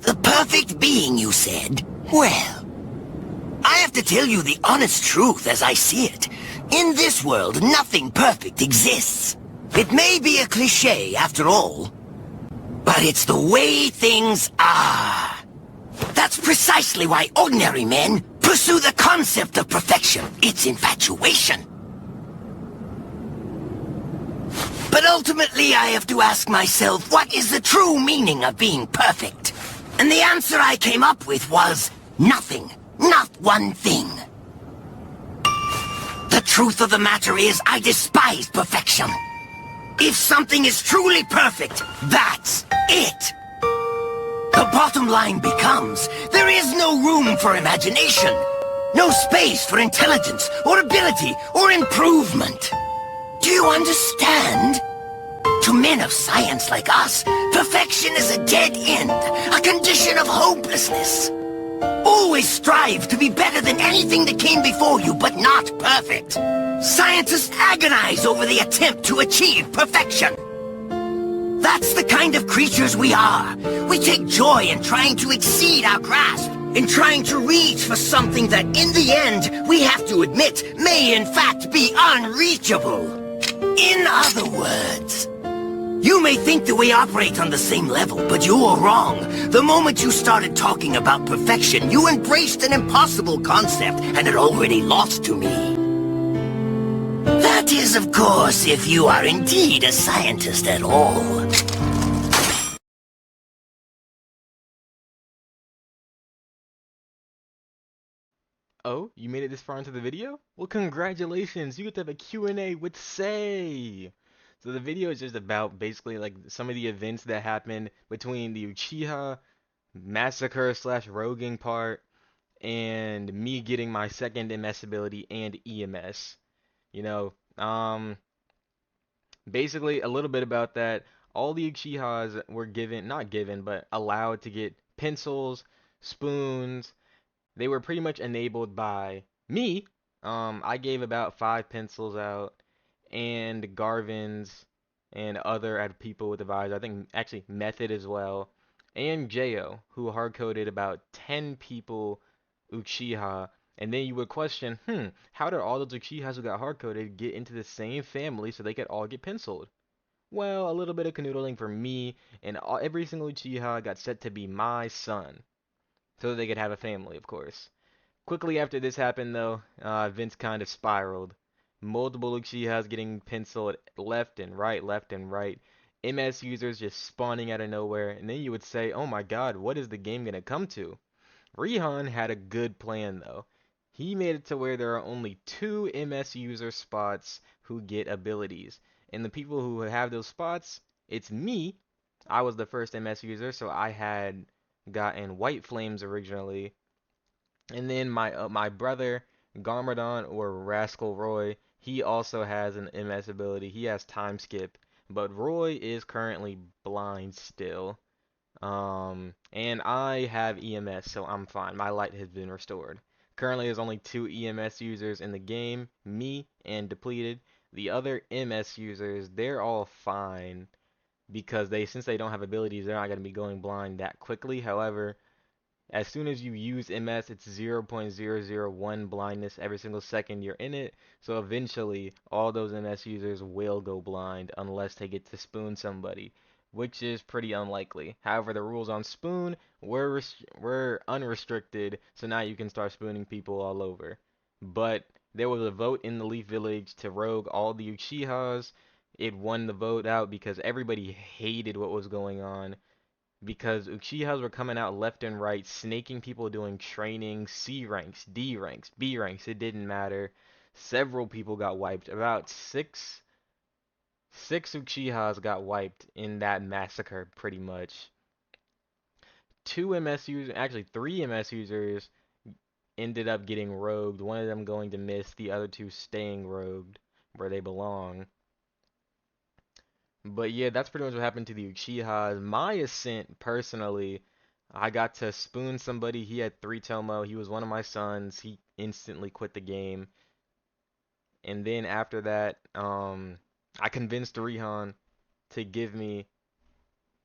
The perfect being, you said? Well, I have to tell you the honest truth as I see it. In this world, nothing perfect exists. It may be a cliché, after all, but it's the way things are. That's precisely why ordinary men pursue the concept of perfection. It's infatuation. But ultimately, I have to ask myself, what is the true meaning of being perfect? And the answer I came up with was nothing. Not one thing. The truth of the matter is, I despise perfection. If something is truly perfect, that's it. The bottom line becomes, there is no room for imagination. No space for intelligence, or ability, or improvement. Do you understand? To men of science like us, perfection is a dead end, a condition of hopelessness. Always strive to be better than anything that came before you, but not perfect. Scientists agonize over the attempt to achieve perfection. That's the kind of creatures we are. We take joy in trying to exceed our grasp, in trying to reach for something that, in the end, we have to admit, may in fact be unreachable. In other words, you may think that we operate on the same level, but you're wrong. The moment you started talking about perfection, you embraced an impossible concept and had already lost to me. That is, of course, if you are indeed a scientist at all. Oh, you made it this far into the video? Well, congratulations! You get to have a Q&A with Say! So the video is just about basically like some of the events that happened between the Uchiha massacre slash roguing part and me getting my second MS ability and EMS. You know, basically a little bit about that. All the Uchihas were given, not given, but allowed to get pencils, spoons. They were pretty much enabled by me. I gave about 5 pencils out and Garvin's and other people with advisors. I think actually Method as well. And Jo, who hard coded about 10 people Uchiha. And then you would question, how did all those Uchihas who got hard coded get into the same family so they could all get penciled? Well, a little bit of canoodling for me, and every single Uchiha got set to be my son so that they could have a family, of course. Quickly after this happened, though, Vince kind of spiraled. Multiple Uchihas getting penciled left and right. MS users just spawning out of nowhere, and then you would say, oh my god, what is the game gonna come to? Rihan had a good plan, though. He made it to where there are only 2 MS user spots who get abilities. And the people who have those spots, it's me. I was the first MS user, so I had gotten White Flames originally, and then my brother Garmadon or Rascal Roy, he also has an MS ability. He has time skip, but Roy is currently blind still. And I have EMS, so I'm fine. My light has been restored. Currently, there's only 2 EMS users in the game, me and Depleted. The other MS users, they're all fine because since they don't have abilities, they're not going to be going blind that quickly. However, as soon as you use MS, it's 0.001 blindness every single second you're in it. So eventually, all those MS users will go blind unless they get to spoon somebody, which is pretty unlikely. However, the rules on spoon were unrestricted, so now you can start spooning people all over. But there was a vote in the Leaf Village to rogue all the Uchihas. It won the vote out because everybody hated what was going on because Uchihas were coming out left and right, snaking people doing training, C ranks, D ranks, B ranks, it didn't matter. Several people got wiped. About six Uchihas got wiped in that massacre, pretty much. 2 MS users, actually 3 MS users ended up getting rogued. One of them going to miss, the other two staying rogued where they belong. But yeah, that's pretty much what happened to the Uchihas. My ascent, personally, I got to spoon somebody. He had 3 Tomo. He was one of my sons. He instantly quit the game. And then after that, I convinced Rihan to give me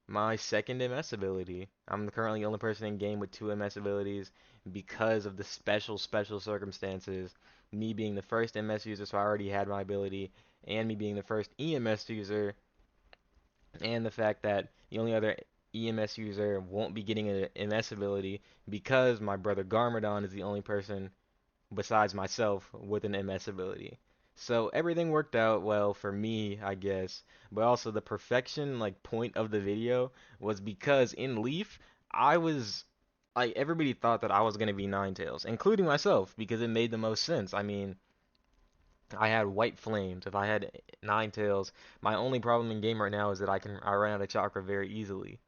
My second MS ability. I'm currently the only person in game with two MS abilities because of the special circumstances. Me being the first MS user, so I already had my ability, and me being the first EMS user, and the fact that the only other EMS user won't be getting an MS ability because my brother Garmadon is the only person besides myself with an MS ability. So everything worked out well for me, I guess. But also the perfection like point of the video was because in Leaf, I was like everybody thought that I was gonna be Ninetales, including myself, because it made the most sense. I mean, I had white flames. If I had Ninetales, my only problem in game right now is that I run out of chakra very easily.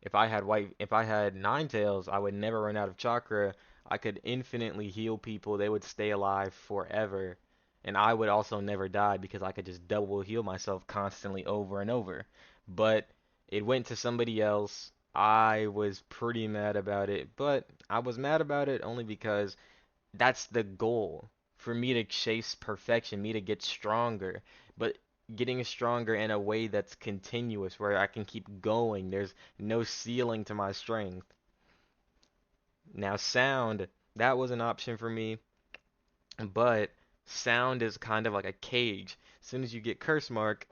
If I had Ninetales, I would never run out of chakra. I could infinitely heal people. They would stay alive forever. And I would also never die because I could just double heal myself constantly over and over. But it went to somebody else. I was pretty mad about it, but I was mad about it only because that's the goal for me to chase perfection, me to get stronger, but getting stronger in a way that's continuous where I can keep going. There's no ceiling to my strength. Now, sound, that was an option for me, but sound is kind of like a cage. As soon as you get curse mark,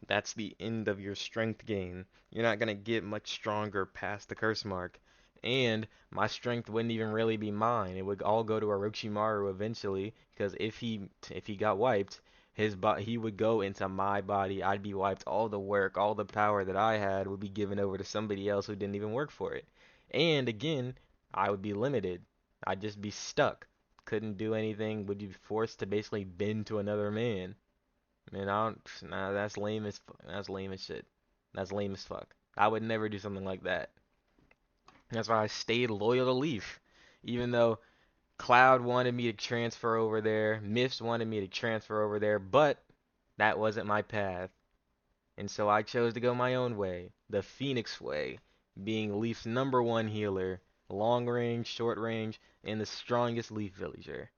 that's the end of your strength gain. You're not going to get much stronger past the curse mark. And my strength wouldn't even really be mine. It would all go to Orochimaru eventually, because if he got wiped, he would go into my body. I'd be wiped. All the work, all the power that I had would be given over to somebody else who didn't even work for it. And again, I would be limited. I'd just be stuck. Couldn't do anything. Would be forced to basically bend to another man. Man, I don't. Nah, that's lame as shit. That's lame as fuck. I would never do something like that. That's why I stayed loyal to Leaf, even though Cloud wanted me to transfer over there, Mist wanted me to transfer over there, but that wasn't my path, and so I chose to go my own way, the Phoenix way, being Leaf's number one healer, long range, short range, and the strongest Leaf villager.